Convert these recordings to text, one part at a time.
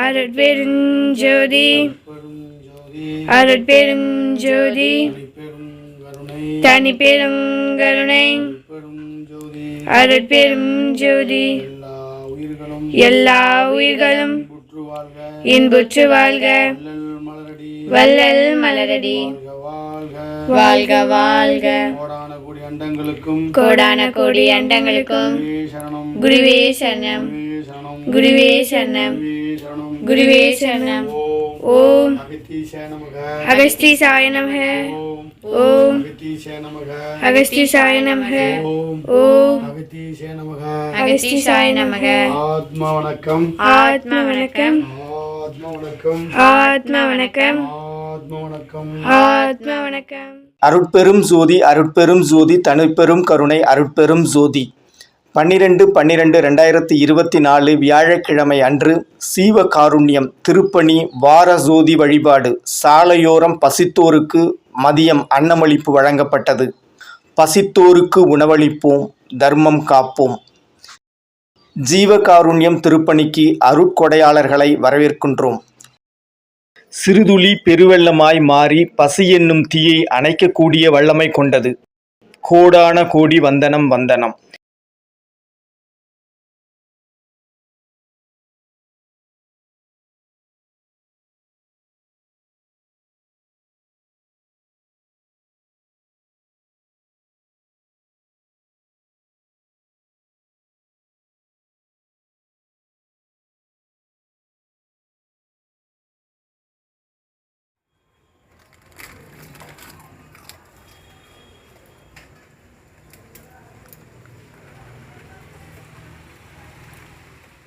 அருட்பெருஞ்சோதி அருட்பெருஞ்சோதி தனிப்பெருங்கருணை அருட்பெருஞ்சோதி எல்லா உயிர்களும் இன்புற்று வாழ்க. வள்ளல் மலரடி வாழ்க வாழ்க. கோடான கோடி அண்டங்களுக்கும் குருவே சரணம் குருவே சரணம் குருவே சரணம். ஓம் அகஸ்தீசாய நமக. ஓம் அகஸ்தீசாய நமக. ஓம் அகஸ்தீசாய நமக. ஆத்மா வணக்கம். ஆத்மா வணக்கம். ஆத்மா வணக்கம். ஆத்மா வணக்கம். ஆத்மா வணக்கம். ஆத்மா வணக்கம். அருட்பெரும் ஜோதி அருட்பெரும் ஜோதி தனிப்பெரும் கருணை அருட்பெரும் ஜோதி. 12/12/2024 வியாழக்கிழமை அன்று சீவகாருண்யம் திருப்பணி வார ஜோதி வழிபாடு. சாலையோரம் பசித்தோருக்கு மதியம் அன்னமளிப்பு வழங்கப்பட்டது. பசித்தோருக்கு உணவளிப்போம், தர்மம் காப்போம். ஜீவகாருண்யம் திருப்பணிக்கு அருட்கொடையாளர்களை வரவேற்கின்றோம். சிறுதுளி பெருவெள்ளமாய் மாறி பசி என்னும் தீயை அணைக்கக்கூடிய வல்லமை கொண்டது. கோடான கோடி வந்தனம் வந்தனம்.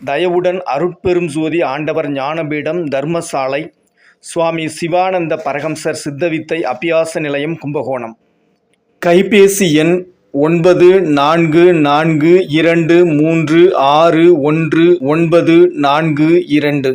தயவுடன் அருட்பெரும் ஜோதி ஆண்டவர் ஞானபீடம் தர்மசாலை சுவாமி சிவானந்த பரகம்சர் சித்தவித்தை அபியாச நிலையம் கும்பகோணம். கைபேசி எண் 9442361942.